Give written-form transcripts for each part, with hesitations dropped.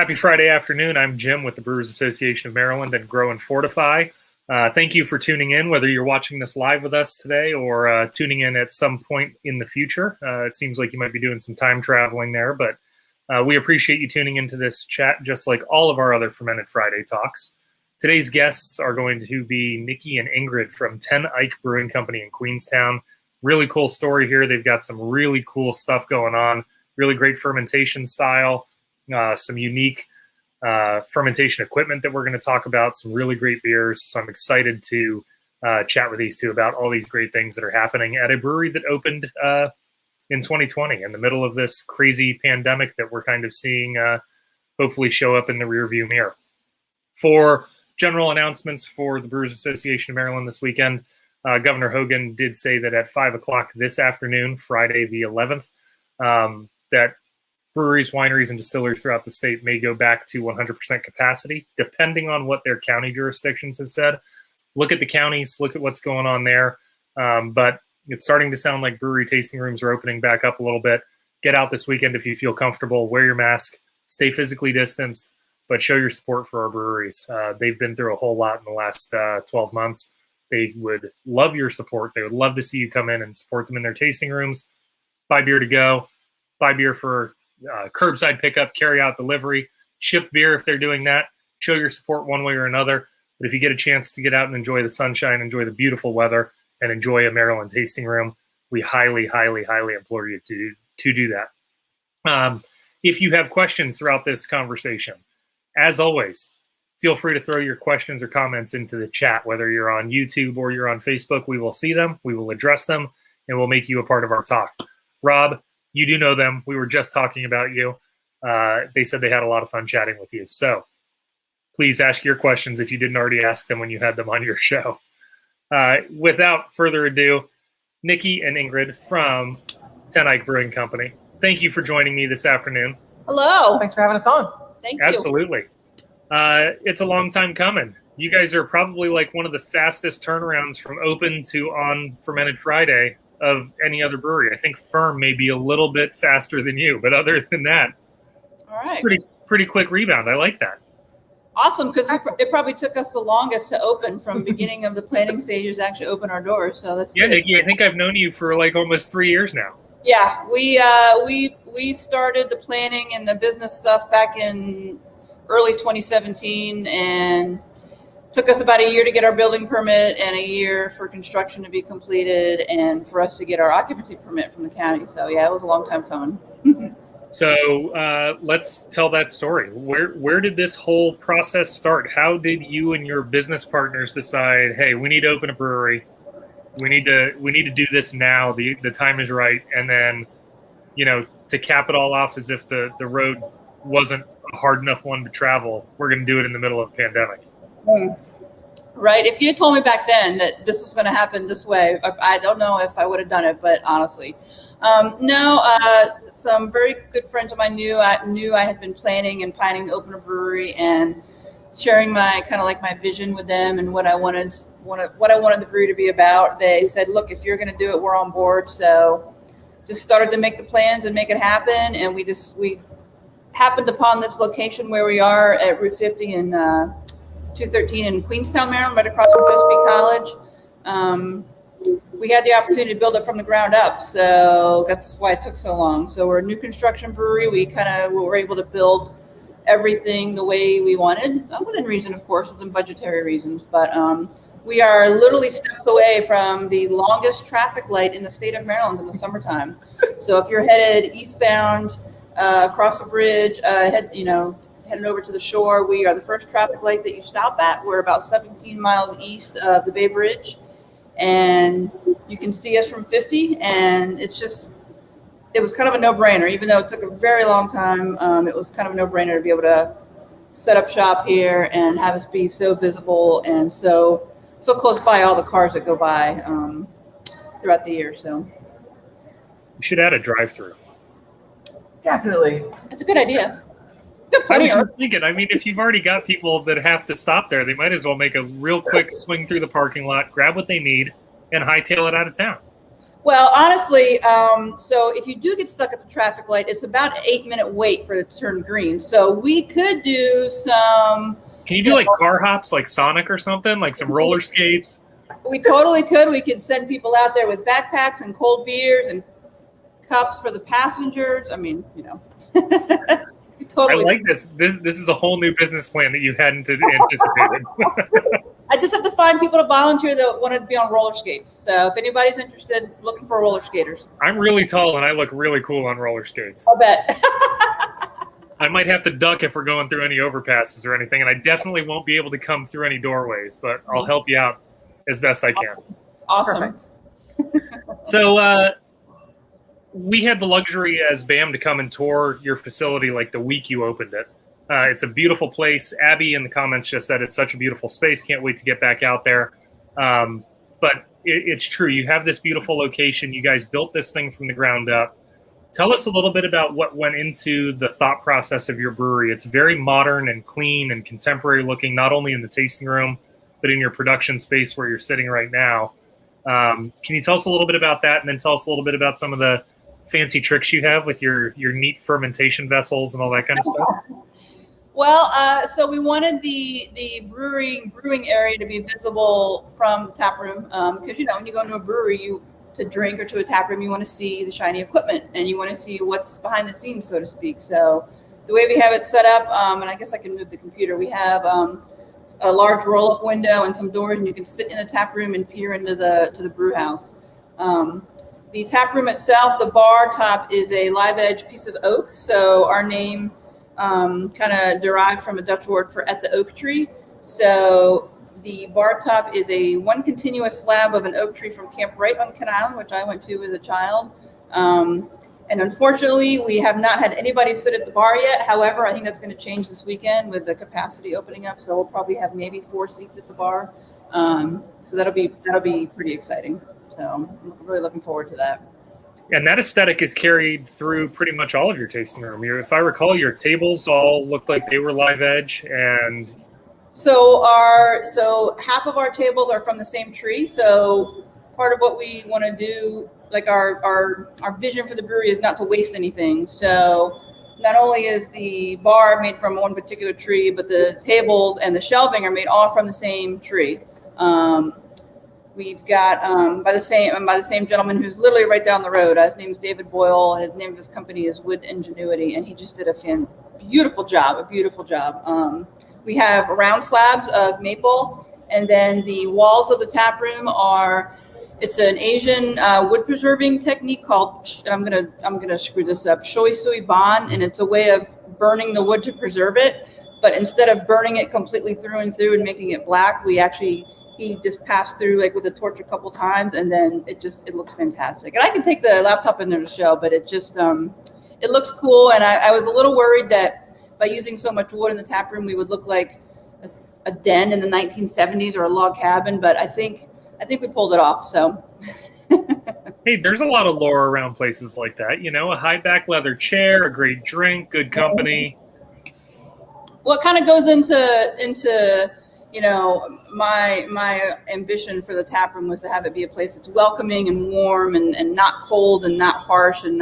Happy Friday afternoon. I'm Jim with the Brewers Association of Maryland and Grow Fortify. Thank you for tuning in, whether you're watching this live with us today or tuning in at some point in the future. It seems like you might be doing some time traveling there, but we appreciate you tuning into this chat, just like all of our other Fermented Friday talks. Today's guests are going to be Nicki and Ingrid from Ten Eyck Brewing Company in Queenstown. Really cool story here. They've got some really cool stuff going on, really great fermentation style. Some unique fermentation equipment that we're going to talk about, some really great beers. So I'm excited to chat with these two about all these great things that are happening at a brewery that opened in 2020 in the middle of this crazy pandemic that we're kind of seeing hopefully show up in the rearview mirror. For general announcements for the Brewers Association of Maryland this weekend, Governor Hogan did say that at 5 o'clock this afternoon, Friday the 11th, that breweries, wineries, and distilleries throughout the state may go back to 100% capacity, depending on what their county jurisdictions have said. Look at the counties, look at what's going on there. But it's starting to sound like brewery tasting rooms are opening back up a little bit. Get out this weekend if you feel comfortable. Wear your mask, stay physically distanced, but show your support for our breweries. They've been through a whole lot in the last 12 months. They would love your support. They would love to see you come in and support them in their tasting rooms. Buy beer to go, buy beer for curbside pickup, carry out delivery, ship beer if they're doing that. Show your support one way or another. But if you get a chance to get out and enjoy the sunshine, enjoy the beautiful weather, and enjoy a Maryland tasting room, we highly, highly, highly implore you to do that. If you have questions throughout this conversation, as always, feel free to throw your questions or comments into the chat, whether you're on YouTube or you're on Facebook. We will see them, we will address them, and we'll make you a part of our talk. Rob, you do know them. We were just talking about you. They said they had a lot of fun chatting with you. So please ask your questions if you didn't already ask them when you had them on your show. Without further ado, Nicki and Ingrid from Ten Eyck Brewing Company. Thank you for joining me this afternoon. Hello. Thanks for having us on. Thank you. Absolutely. It's a long time coming. You guys are probably like one of the fastest turnarounds from open to on Fermented Friday of any other brewery. I think Firm may be a little bit faster than you, but other than that, All right. it's pretty quick rebound. I like that. Awesome, because it probably took us the longest to open from beginning of the planning stages to actually open our doors. So that's good. Nicki, I think I've known you for like almost 3 years now. Yeah, we started the planning and the business stuff back in early 2017, and took us about a year to get our building permit and a year for construction to be completed and for us to get our occupancy permit from the county. So yeah, it was a long time coming. So let's tell that story. Where did this whole process start? How did you and your business partners decide, hey, we need to open a brewery. We need to do this now. The time is right. And then, to cap it all off as if the road wasn't a hard enough one to travel, we're going to do it in the middle of a pandemic. Right. If you had told me back then that this was going to happen this way, I don't know if I would have done it, but honestly, some very good friends of mine knew I had been planning and planning to open a brewery, and sharing my kind of like my vision with them and what I wanted the brewery to be about. They said, look, if you're going to do it, we're on board. So just started to make the plans and make it happen. And we happened upon this location where we are at Route 50 and 213 in Queenstown, Maryland, right across from Chesapeake College. We had the opportunity to build it from the ground up, so that's why it took so long. So we're a new construction brewery. We were able to build everything the way we wanted, within reason, of course, within budgetary reasons. But we are literally steps away from the longest traffic light in the state of Maryland in the summertime. So if you're headed eastbound across the bridge, heading over to the shore, we are the first traffic light that you stop at. We're about 17 miles east of the Bay Bridge, and you can see us from 50. And it was kind of a no-brainer, even though it took a very long time. It was kind of a no-brainer to be able to set up shop here and have us be so visible and so close by all the cars that go by throughout the year. So We should add a drive-through. Definitely. it's a good idea. I was just thinking, if you've already got people that have to stop there, they might as well make a real quick swing through the parking lot, grab what they need, and hightail it out of town. Well, honestly, so if you do get stuck at the traffic light, it's about an 8-minute wait for it to turn green. So we could do some. Can you do like car hops, like Sonic or something, like some roller skates? We totally could. We could send people out there with backpacks and cold beers and cups for the passengers. I mean, totally. I like this. This is a whole new business plan that you hadn't anticipated. I just have to find people to volunteer that want to be on roller skates. So if anybody's interested, looking for roller skaters. I'm really tall and I look really cool on roller skates. I'll bet. I might have to duck if we're going through any overpasses or anything, and I definitely won't be able to come through any doorways, but I'll help you out as best I can. Awesome. So we had the luxury as BAM to come and tour your facility like the week you opened it. It's a beautiful place. Abby in the comments just said it's such a beautiful space. Can't wait to get back out there. But it's true. You have this beautiful location. You guys built this thing from the ground up. Tell us a little bit about what went into the thought process of your brewery. It's very modern and clean and contemporary looking, not only in the tasting room, but in your production space where you're sitting right now. Can you tell us a little bit about that, and then tell us a little bit about some of the fancy tricks you have with your neat fermentation vessels and all that kind of stuff? Well, so we wanted the brewing area to be visible from the tap room because, when you go into a brewery, to drink or to a tap room, you want to see the shiny equipment and you want to see what's behind the scenes, so to speak. So the way we have it set up, and I guess I can move the computer, we have a large roll-up window and some doors, and you can sit in the tap room and peer into the brew house. The tap room itself, the bar top is a live edge piece of oak. So our name kind of derived from a Dutch word for at the oak tree. So the bar top is one continuous slab of an oak tree from Camp Wright on Kent Island, which I went to as a child. And unfortunately, we have not had anybody sit at the bar yet. However, I think that's going to change this weekend with the capacity opening up. So we'll probably have maybe 4 seats at the bar. So that'll be pretty exciting. So I'm really looking forward to that. And that aesthetic is carried through pretty much all of your tasting room. If I recall, your tables all looked like they were live edge, and so half of our tables are from the same tree. So part of what we want to do, like our vision for the brewery, is not to waste anything. So not only is the bar made from one particular tree, but the tables and the shelving are made all from the same tree. We've got by the same gentleman who's literally right down the road. His name is David Boyle. His name of his company is Wood Ingenuity, and he just did a beautiful job. We have round slabs of maple, and then the walls of the tap room it's an Asian wood preserving technique called, and I'm gonna screw this up, Shoi Sui Ban, and it's a way of burning the wood to preserve it. But instead of burning it completely through and through and making it black, he just passed through like with a torch a couple times, and then it looks fantastic. And I can take the laptop in there to show, but it just it looks cool. And I was a little worried that by using so much wood in the tap room, we would look like a den in the 1970s or a log cabin. But I think we pulled it off. So. Hey, there's a lot of lore around places like that. A high back leather chair, a great drink, good company. Well, it kind of goes into my ambition for the tap room was to have it be a place that's welcoming and warm and not cold and not harsh and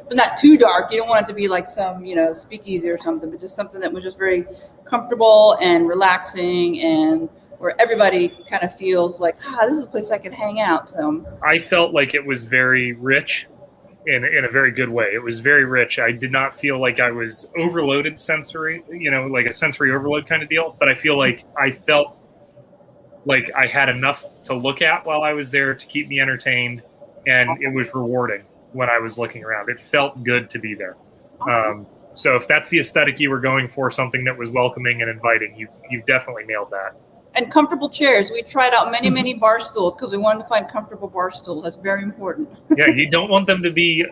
but not too dark. You don't want it to be like some, speakeasy or something, but just something that was just very comfortable and relaxing, and where everybody kind of feels like, this is a place I could hang out. So I felt like it was very rich in a very good way. It was very rich. I did not feel like I was overloaded sensory, like a sensory overload kind of deal. But I felt like I had enough to look at while I was there to keep me entertained. And it was rewarding when I was looking around. It felt good to be there. Awesome. So if that's the aesthetic you were going for, something that was welcoming and inviting, you've definitely nailed that. And comfortable chairs. We tried out many bar stools because we wanted to find comfortable bar stools. That's very important. Yeah, you don't want them to be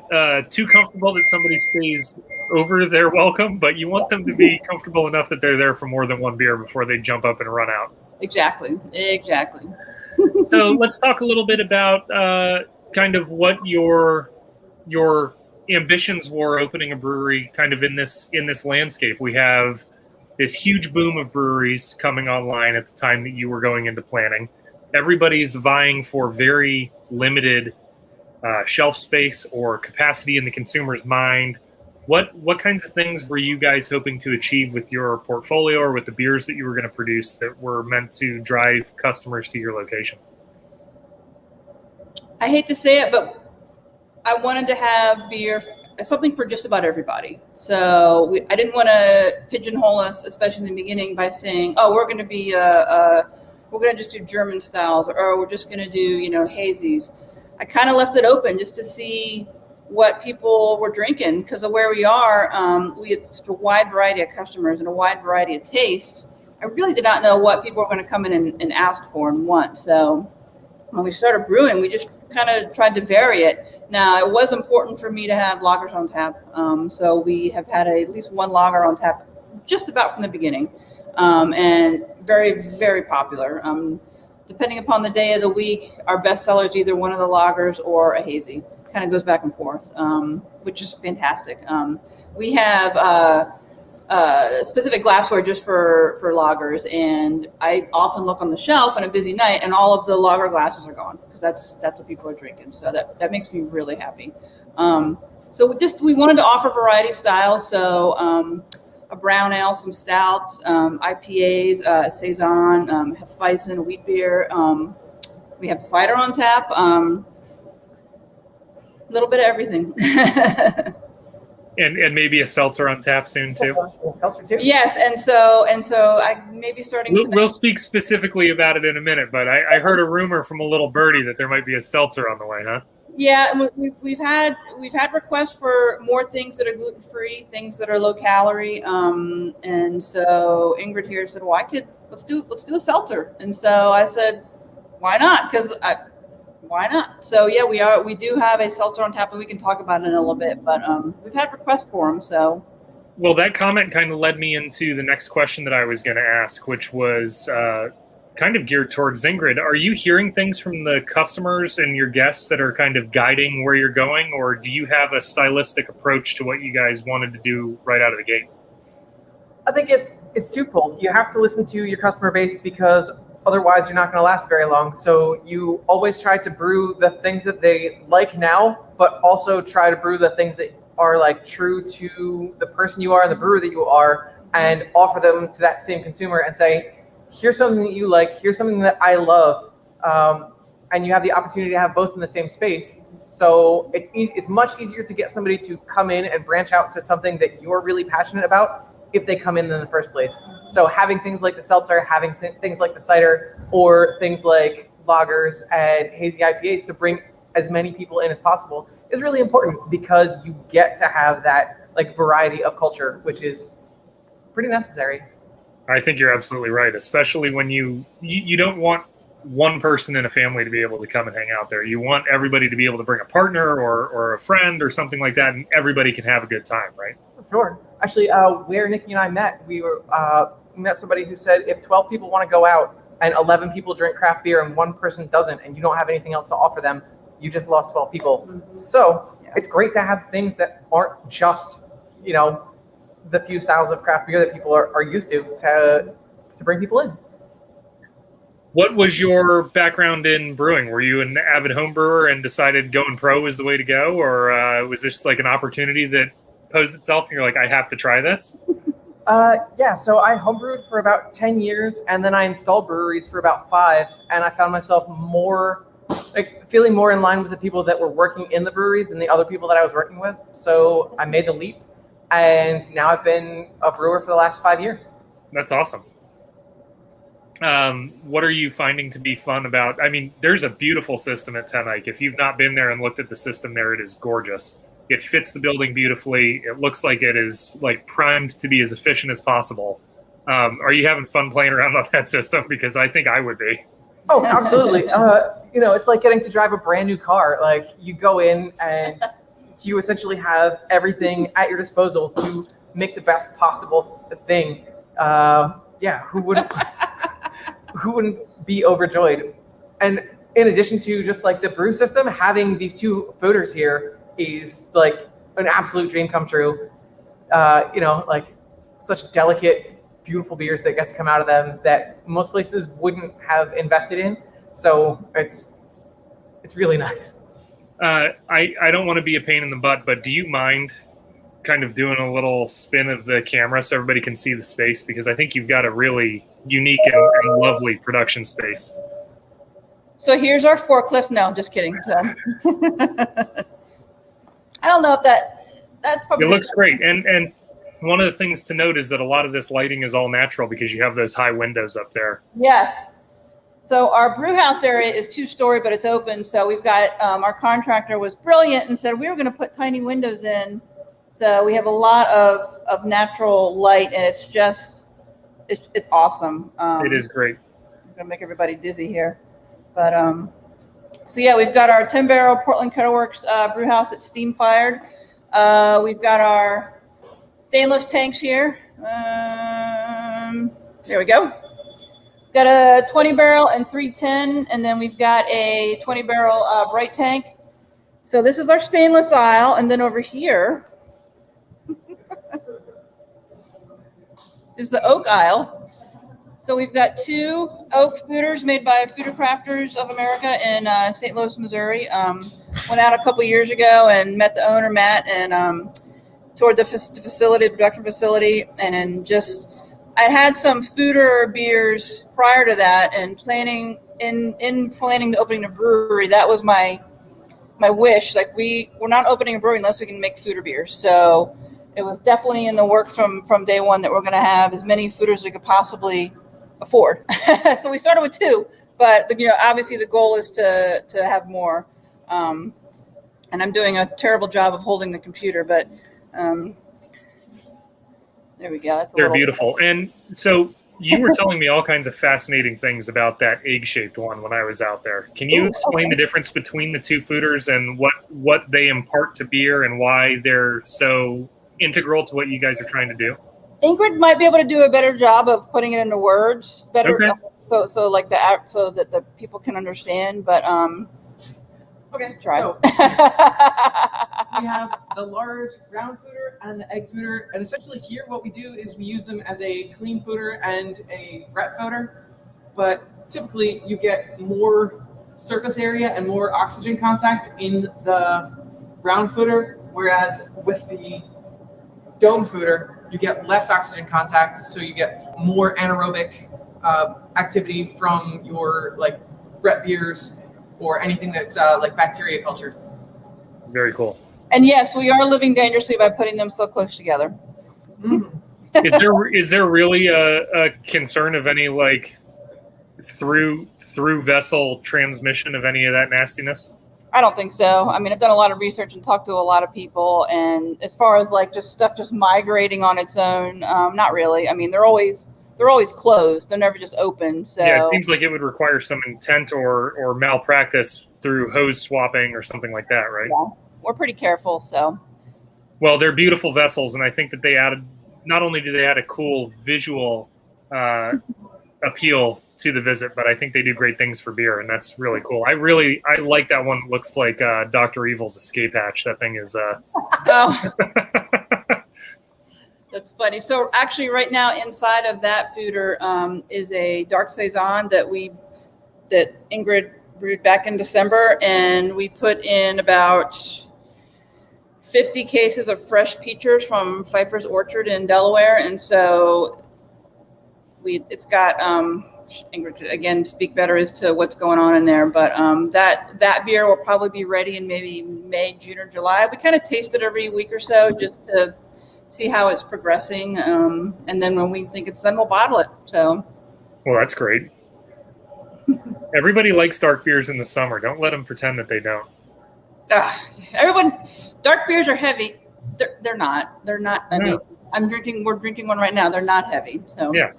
too comfortable that somebody stays over their welcome, but you want them to be comfortable enough that they're there for more than one beer before they jump up and run out. Exactly. So let's talk a little bit about kind of what your ambitions were opening a brewery kind of in this landscape. We have this huge boom of breweries coming online at the time that you were going into planning. Everybody's vying for very limited shelf space or capacity in the consumer's mind. What kinds of things were you guys hoping to achieve with your portfolio or with the beers that you were going to produce that were meant to drive customers to your location? I hate to say it, but I wanted to have beer, something for just about everybody. So I didn't want to pigeonhole us, especially in the beginning, by saying, "Oh, we're going to be we're going to just do German styles," or "We're just going to do hazies." I kind of left it open just to see what people were drinking, because of where we are. We had just a wide variety of customers and a wide variety of tastes. I really did not know what people were going to come in and ask for and want. So when we started brewing, we just kind of tried to vary it. Now, it was important for me to have lagers on tap. So we have had at least one lager on tap just about from the beginning, and very, very popular. Depending upon the day of the week, our best seller is either one of the lagers or a hazy. Kind of goes back and forth, which is fantastic. We have specific glassware just for lagers, and I often look on the shelf on a busy night, and all of the lager glasses are gone, because that's what people are drinking. So that makes me really happy. So we wanted to offer variety styles. So a brown ale, some stouts, IPAs, saison, Hefeweizen, wheat beer. We have cider on tap. A little bit of everything. And maybe a seltzer on tap soon too. Seltzer too? Yes, and so I may be starting. We'll speak specifically about it in a minute, but I heard a rumor from a little birdie that there might be a seltzer on the way, huh? Yeah, and we've had requests for more things that are gluten free, things that are low calorie, and so Ingrid here said, "Well, let's do a seltzer," and so I said, "Why not?" Why not? So yeah, we do have a seltzer on tap, and we can talk about it in a little bit, but we've had requests for them. So, well, that comment kind of led me into the next question that I was going to ask, which was kind of geared towards Ingrid. Are you hearing things from the customers and your guests that are kind of guiding where you're going, or do you have a stylistic approach to what you guys wanted to do right out of the gate? I think it's twofold. You have to listen to your customer base, because otherwise you're not going to last very long. So you always try to brew the things that they like now, but also try to brew the things that are like true to the person you are and the brewer that you are, and offer them to that same consumer and say, here's something that you like, here's something that I love. And you have the opportunity to have both in the same space. So it's much easier to get somebody to come in and branch out to something that you're really passionate about if they come in the first place. So having things like the seltzer, having things like the cider, or things like lagers and hazy IPAs to bring as many people in as possible is really important, because you get to have that like variety of culture, which is pretty necessary. I think you're absolutely right, especially when you don't want one person in a family to be able to come and hang out there. You want everybody to be able to bring a partner or a friend or something like that, and everybody can have a good time, right? Sure. Actually, where Nicki and I met, we met somebody who said if 12 people want to go out and 11 people drink craft beer and one person doesn't, and you don't have anything else to offer them, you just lost 12 people. Mm-hmm. So It's great to have things that aren't just, the few styles of craft beer that people are used to bring people in. What was your background in brewing? Were you an avid home brewer and decided going pro was the way to go? Or was this like an opportunity that posed itself and you're like, I have to try this? So I homebrewed for about 10 years, and then I installed breweries for about 5, and I found myself feeling more in line with the people that were working in the breweries and the other people that I was working with. So I made the leap, and now I've been a brewer for the last 5 years. That's awesome. What are you finding to be fun about? I mean, there's a beautiful system at Ten Eyck. If you've not been there and looked at the system there, it is gorgeous. It fits the building beautifully. It looks like it is like primed to be as efficient as possible. Are you having fun playing around on that system? Because I think I would be. Oh, absolutely. It's like getting to drive a brand new car. Like, you go in and you essentially have everything at your disposal to make the best possible thing. Who wouldn't be overjoyed? And in addition to just like the brew system, having these 2 Foeders here is like an absolute dream come true. Such delicate, beautiful beers that get to come out of them that most places wouldn't have invested in. So it's really nice. I don't want to be a pain in the butt, but do you mind kind of doing a little spin of the camera so everybody can see the space? Because I think you've got a really unique and lovely production space. So here's our forklift. No, just kidding. So I don't know if that's probably. It looks great. And one of the things to note is that a lot of this lighting is all natural because you have those high windows up there. Yes. So our brew house area is 2-story, but it's open. So we've got our contractor was brilliant and said we were going to put tiny windows in. So we have a lot of natural light, and it's just it's awesome. It is great. I'm gonna make everybody dizzy here, but so yeah, we've got our 10-barrel Portland Kettle Works brew house that's steam fired. We've got our stainless tanks here. There we go. Got a 20-barrel and 310, and then we've got a 20-barrel bright tank. So this is our stainless aisle, and then over here is the oak aisle. So we've got 2 oak foeders made by Foeder Crafters of America in St. Louis, Missouri. Went out a couple years ago and met the owner, Matt, and toured the facility, the production facility, and then just I had some Foeder beers prior to that, and planning the opening of a brewery, that was my wish. Like we're not opening a brewery unless we can make Foeder beers. So it was definitely in the work from day one that we're going to have as many Foeders as we could possibly afford. So we started with 2, but obviously the goal is to have more. And I'm doing a terrible job of holding the computer, but there we go. They're beautiful. And so you were telling me all kinds of fascinating things about that egg-shaped one when I was out there. Can you explain the difference between the 2 Foeders and what they impart to beer and why they're so integral to what you guys are trying to do? Ingrid might be able to do a better job of putting it into words better, okay. so that the people can understand. But okay, try. So we have the large brown Foeder and the egg Foeder, and essentially here what we do is we use them as a clean Foeder and a ret Foeder, but typically you get more surface area and more oxygen contact in the brown Foeder, whereas with the dome Foeder you get less oxygen contact, so you get more anaerobic activity from your ret beers or anything that's bacteria cultured. Very cool. And yes, we are living dangerously by putting them so close together. Mm-hmm. Is there really a concern of any through vessel transmission of any of that nastiness? I don't think so. I mean, I've done a lot of research and talked to a lot of people, and as far as just migrating on its own, not really. I mean, they're always closed. They're never just open. So yeah, it seems like it would require some intent or malpractice through hose swapping or something like that, right? Yeah, we're pretty careful. So, well, they're beautiful vessels, and I think that they added. Not only do they add a cool visual appeal to the visit, but I think they do great things for beer, and that's really cool. I like that one. That looks like Dr. Evil's escape hatch. That thing is. Oh. That's funny. So actually right now inside of that Foeder is a dark saison that Ingrid brewed back in December, and we put in about 50 cases of fresh peachers from Pfeiffer's Orchard in Delaware. And so it's got Ingrid could again speak better as to what's going on in there, but that beer will probably be ready in maybe May, June, or July. We kind of taste it every week or so just to see how it's progressing, and then when we think it's done, we'll bottle it. So, well, that's great. Everybody likes dark beers in the summer. Don't let them pretend that they don't. Dark beers are heavy. They're not. I mean, we're drinking one right now. They're not heavy. So yeah.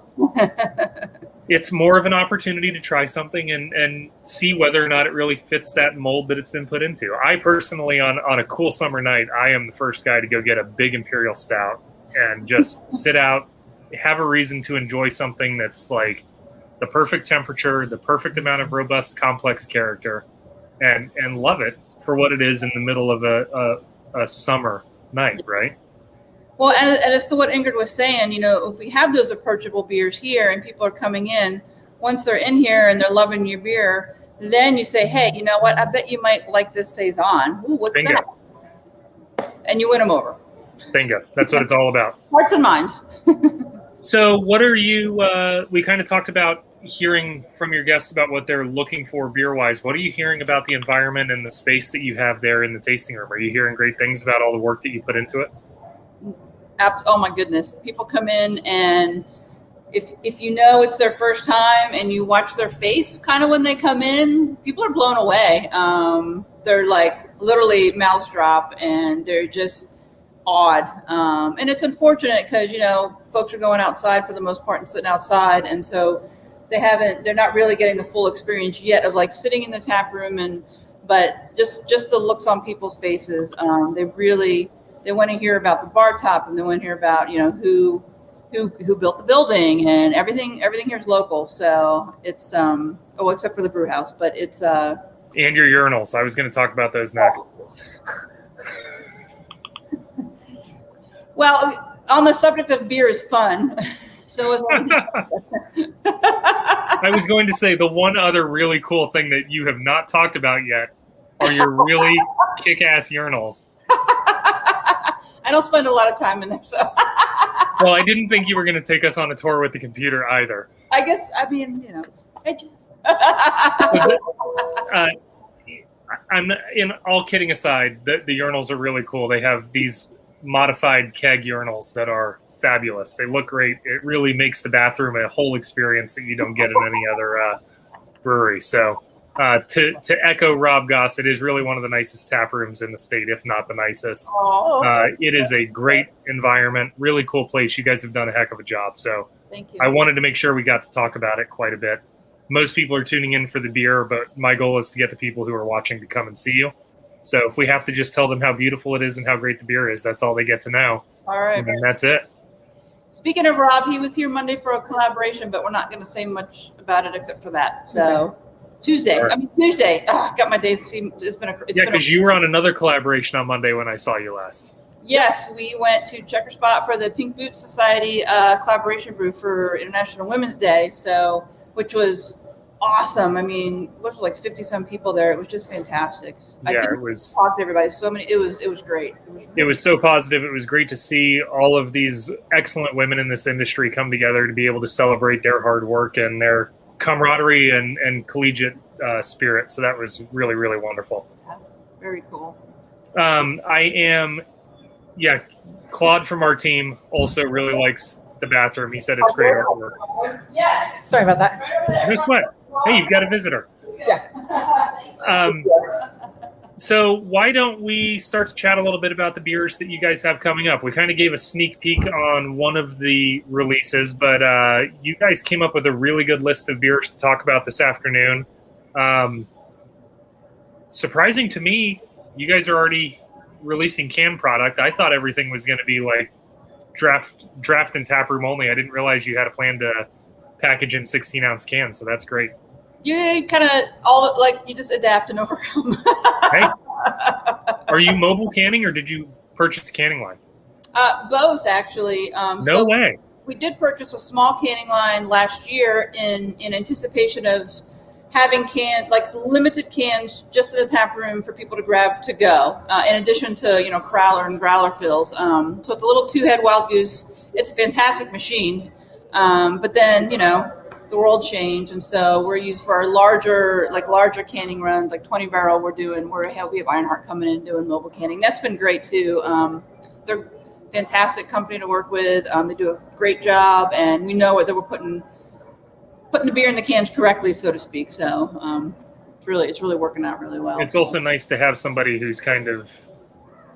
It's more of an opportunity to try something and see whether or not it really fits that mold that it's been put into. I personally, on a cool summer night, I am the first guy to go get a big imperial stout and just sit out, have a reason to enjoy something that's like the perfect temperature, the perfect amount of robust, complex character, and love it for what it is in the middle of a summer night, right? Well, and as to what Ingrid was saying, if we have those approachable beers here and people are coming in, once they're in here and they're loving your beer, Then you say, hey, you know what? I bet you might like this Saison. Ooh, what's Bingo. that? And you win them over. Bingo. That's what it's all about. Hearts and minds. So what are you, we kind of talked about hearing from your guests about what they're looking for beer-wise. What are you hearing about the environment and the space that you have there in the tasting room? Are you hearing great things about all the work that you put into it? Oh my goodness. People come in, and if you know it's their first time and you watch their face kind of when they come in, people are blown away. They're like literally mouths drop, and they're just awed. And it's unfortunate because, you know, folks are going outside for the most part and sitting outside. And so they're not really getting the full experience yet of like sitting in the tap room, but just the looks on people's faces. They want to hear about the bar top, and they want to hear about, you know, who built the building, and everything here is local. So it's, except for the brew house, but it's, and your urinals. I was going to talk about those next. Well, on the subject of beer is fun. So is I was going to say the one other really cool thing that you have not talked about yet are your really kick-ass urinals. I don't spend a lot of time in there, so. Well, I didn't think you were going to take us on a tour with the computer either. I guess, I mean, you know. I'm in all kidding aside, the urinals are really cool. They have these modified keg urinals that are fabulous. They look great. It really makes the bathroom a whole experience that you don't get in any other brewery. So to echo Rob Goss, it is really one of the nicest tap rooms in the state, if not the nicest. It is a great environment, really cool place. You guys have done a heck of a job. So Thank you. I wanted to make sure we got to talk about it quite a bit. Most people are tuning in for the beer, but my goal is to get the people who are watching to come and see you. So if we have to just tell them how beautiful it is and how great the beer is, that's all they get to know. All right. And that's it. Speaking of Rob, he was here Monday for a collaboration, but we're not going to say much about it except for that. So Tuesday. Right. I mean, Tuesday. Got my days. It's been because you were on another collaboration on Monday when I saw you last. Yes, we went to Checker Spot for the Pink Boot Society collaboration brew for International Women's Day. So, which was awesome. I mean, what was it, like 50-some people there? It was just fantastic. It was. Talked to everybody. It was great. It was so positive. It was great to see all of these excellent women in this industry come together to be able to celebrate their hard work and their camaraderie and collegiate spirit. So that was really, really wonderful. Yeah, very cool. Claude from our team also really likes the bathroom. He said it's great artwork. Yes. Sorry about that. Right over there. No sweat. Hey, you've got a visitor. Yeah. So why don't we start to chat a little bit about the beers that you guys have coming up? We kind of gave a sneak peek on one of the releases, but you guys came up with a really good list of beers to talk about this afternoon. Surprising to me, you guys are already releasing canned product. I thought everything was going to be like draft and tap room only. I didn't realize you had a plan to package in 16-ounce cans, so that's great. You kind of you just adapt and overcome. Hey, are you mobile canning or did you purchase a canning line? Both, actually. No way. We did purchase a small canning line last year in anticipation of having limited cans just in the tap room for people to grab to go, in addition to, crowler and growler fills. So it's a little two-head Wild Goose. It's a fantastic machine. But then, the world changed. And so we're used for our larger canning runs, like 20 barrel we have Ironheart coming in doing mobile canning. That's been great too. They're a fantastic company to work with. They do a great job, and we know that we're putting the beer in the cans correctly, so to speak. So it's really working out really well. It's also nice to have somebody who's kind of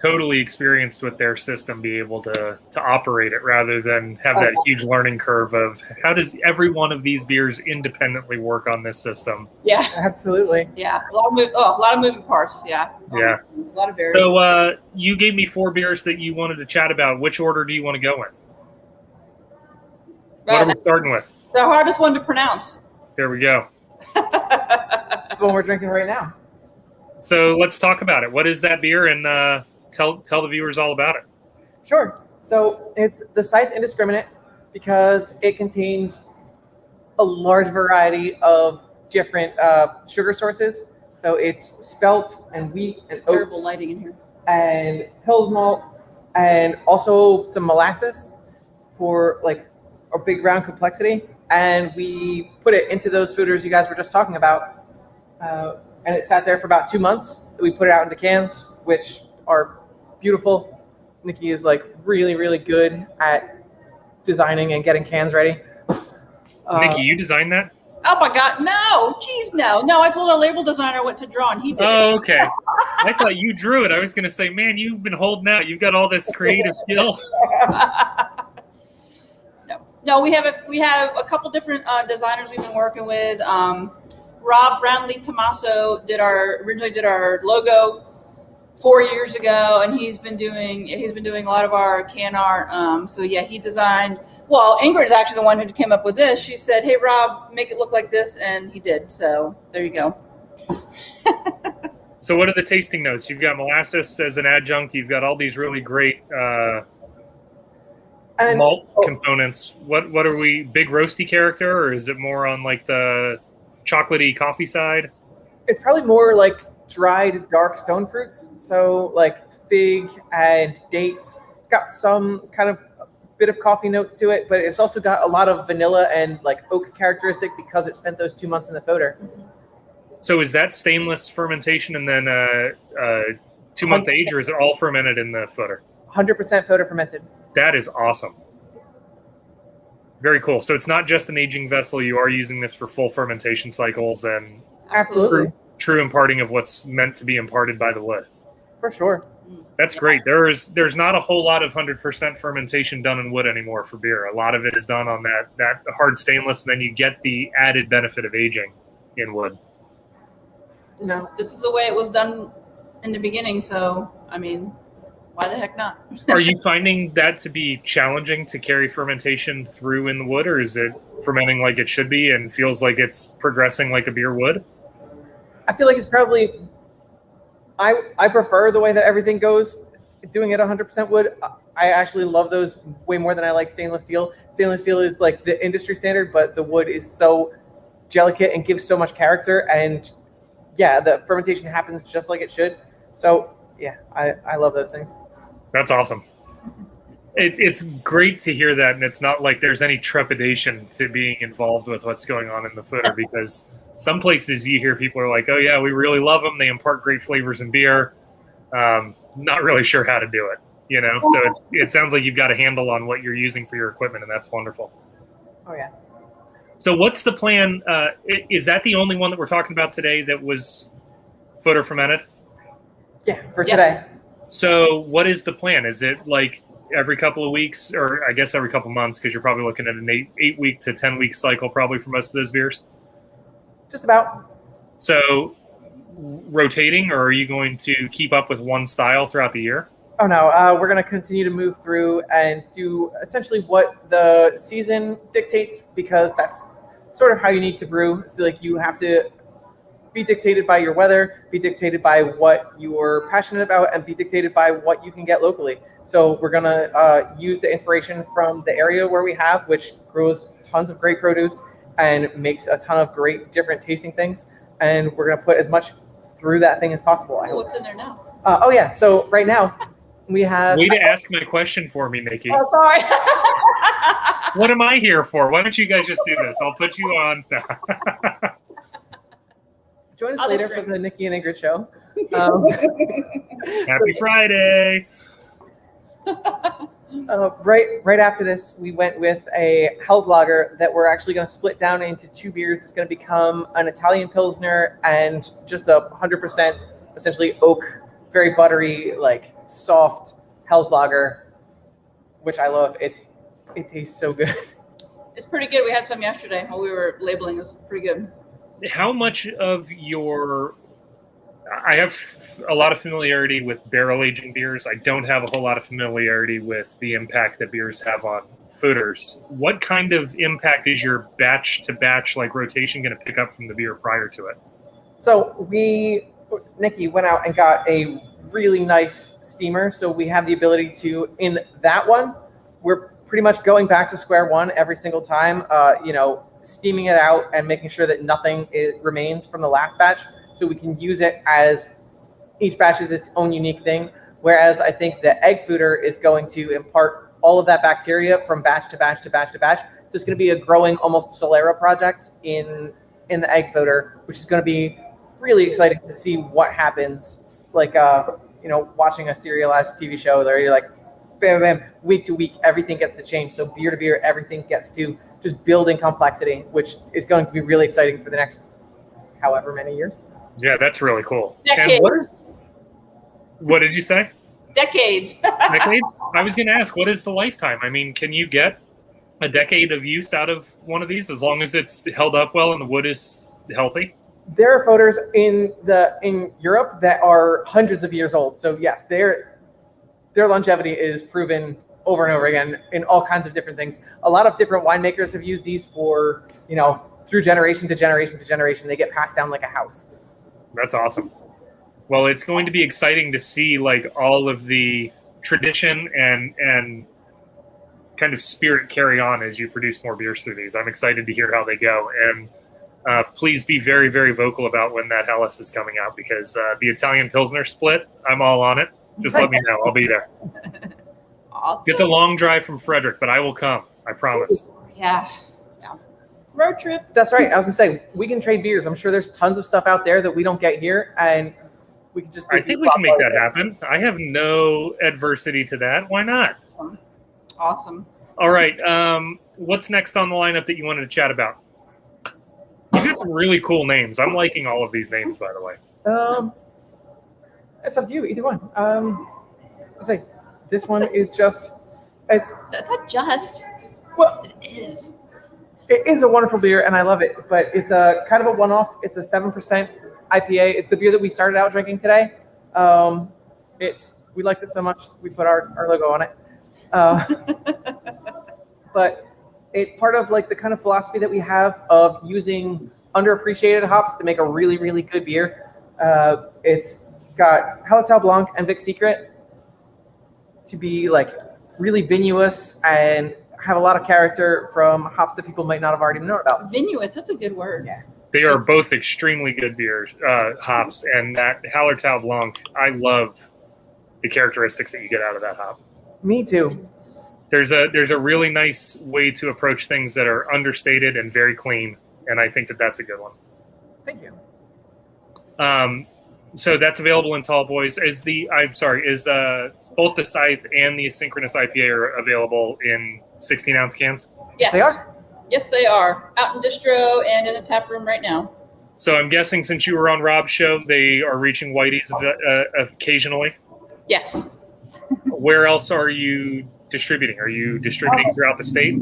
totally experienced with their system be able to operate it rather than have that huge learning curve of how does every one of these beers independently work on this system. Yeah, absolutely. Yeah, a lot of moving parts. Yeah. Yeah. A lot of variables. So you gave me 4 beers that you wanted to chat about. Which order do you want to go in? What are we starting with? The hardest one to pronounce. There we go. The one we're drinking right now. So let's talk about it. What is that beer, and tell the viewers all about it. Sure. So it's the Scythe Indiscriminate because it contains a large variety of different sugar sources. So it's spelt and wheat and It's oats terrible lighting in here. and Pils malt and also some molasses for like a big round complexity. And we put it into those foeders you guys were just talking about. And it sat there for about 2 months. We put it out into cans, which are beautiful. Nicki is like really, really good at designing and getting cans ready. Nicki, you designed that? Oh my God, no! Jeez, no. I told our label designer what to draw, and he did it. Oh, okay. I thought you drew it. I was going to say, man, you've been holding out. You've got all this creative skill. No, we have a couple different designers we've been working with. Rob Brownlee Tomaso originally did our logo 4 years ago, and he's been doing a lot of our can art. So yeah, he designed. Well, Ingrid is actually the one who came up with this. She said, "Hey, Rob, make it look like this," and he did. So there you go. So what are the tasting notes? You've got molasses as an adjunct. You've got all these really great malt components. What are we, big roasty character, or is it more on like the chocolatey coffee side? It's probably more like dried dark stone fruits. So like fig and dates. It's got some kind of bit of coffee notes to it, but it's also got a lot of vanilla and like oak characteristic because it spent those 2 months in the foeder. So is that stainless fermentation and then 2 month age, or is it all fermented in the foeder? 100% foeder fermented. That is awesome. Very cool. So it's not just an aging vessel. You are using this for full fermentation cycles and Absolutely. True imparting of what's meant to be imparted by the wood. For sure. That's great. There's not a whole lot of 100% fermentation done in wood anymore for beer. A lot of it is done on that hard stainless, and then you get the added benefit of aging in wood. This is the way it was done in the beginning. So I mean, why the heck not? Are you finding that to be challenging to carry fermentation through in the wood, or is it fermenting like it should be and feels like it's progressing like a beer would? I feel like it's probably, I prefer the way that everything goes, doing it 100% wood. I actually love those way more than I like stainless steel. Stainless steel is like the industry standard, but the wood is so delicate and gives so much character. And yeah, the fermentation happens just like it should. So yeah, I love those things. That's awesome. It's great to hear that, and it's not like there's any trepidation to being involved with what's going on in the foeder, because some places you hear people are like, oh yeah, we really love them. They impart great flavors in beer. Not really sure how to do it, you know? So it sounds like you've got a handle on what you're using for your equipment, and that's wonderful. Oh yeah. So what's the plan? Is that the only one that we're talking about today that was foeder fermented? Yeah, for today. So what is the plan? Is it like every couple of weeks, or I guess every couple of months, because you're probably looking at an 8-week to 10-week cycle probably for most of those beers? Just about. So rotating, or are you going to keep up with one style throughout the year? Oh no, we're going to continue to move through and do essentially what the season dictates, because that's sort of how you need to brew. So like you have to be dictated by your weather, be dictated by what you're passionate about, and be dictated by what you can get locally. So we're going to use the inspiration from the area where we have, which grows tons of great produce and makes a ton of great different tasting things. And we're going to put as much through that thing as possible. What's in there now? Oh yeah, so right now we have... Way to ask my question for me, Nicki. Oh, sorry. What am I here for? Why don't you guys just do this? I'll put you on. Join us later for the Nicki and Ingrid show. Happy Friday. Right after this, we went with a Hell's Lager that we're actually going to split down into 2 beers. It's going to become an Italian Pilsner and just a 100% essentially oak, very buttery, like soft Hell's Lager, which I love. It tastes so good. It's pretty good. We had some yesterday while we were labeling. It was pretty good. How much of your... I have a lot of familiarity with barrel aging beers. I don't have a whole lot of familiarity with the impact that beers have on foeders. What kind of impact is your batch to batch like rotation going to pick up from the beer prior to it? So Nicki went out and got a really nice steamer. So we have the ability to, in that one, we're pretty much going back to square one every single time. steaming it out and making sure that nothing remains from the last batch, so we can use it as each batch is its own unique thing. Whereas I think the egg foeder is going to impart all of that bacteria from batch to batch to batch to batch. So it's going to be a growing, almost Solera project in the egg foeder, which is going to be really exciting to see what happens. Like watching a serialized TV show where you're like, bam, bam, week to week, everything gets to change. So beer to beer, everything gets to just build in complexity, which is going to be really exciting for the next however many years. Yeah, that's really cool. Decades. And what did you say? Decades. Decades? I was going to ask, what is the lifetime? I mean, can you get a decade of use out of one of these as long as it's held up well and the wood is healthy? There are foeders in Europe that are hundreds of years old. So yes, their longevity is proven over and over again in all kinds of different things. A lot of different winemakers have used these for, through generation to generation to generation. They get passed down like a house. That's awesome. Well, it's going to be exciting to see like all of the tradition and kind of spirit carry on as you produce more beers through these. I'm excited to hear how they go. And please be very, very vocal about when that Helles is coming out, because the Italian Pilsner split, I'm all on it. Just let me know. I'll be there. Awesome. It's a long drive from Frederick, but I will come. I promise. Yeah. Road trip. That's right. I was going to say, we can trade beers. I'm sure there's tons of stuff out there that we don't get here, and we can just I think we can make that happen. I have no adversity to that. Why not? Awesome. All right. What's next on the lineup that you wanted to chat about? You got some really cool names. I'm liking all of these names, by the way. It's up to you. Either one. Let's say this one is just. It's That's not just. well. It is. It is a wonderful beer, and I love it. But it's a kind of a one-off. It's a 7% IPA. It's the beer that we started out drinking today. We liked it so much we put our logo on it. But it's part of like the kind of philosophy that we have of using underappreciated hops to make a really, really good beer. It's got Hallertau Blanc and Vic Secret to be like really vinous and have a lot of character from hops that people might not have already known about. Vinous, that's a good word. Yeah. They are both extremely good beers, hops, and that Hallertau Blanc, I love the characteristics that you get out of that hop. Me too. There's a really nice way to approach things that are understated and very clean, and I think that that's a good one. Thank you. So that's available in Tall Boys. Is both the Scythe and the Asynchronous IPA are available in 16-ounce cans? Yes. They are? Yes, they are. Out in distro and in the tap room right now. So I'm guessing since you were on Rob's show, they are reaching Whitey's occasionally? Yes. Where else are you distributing? Are you distributing throughout the state?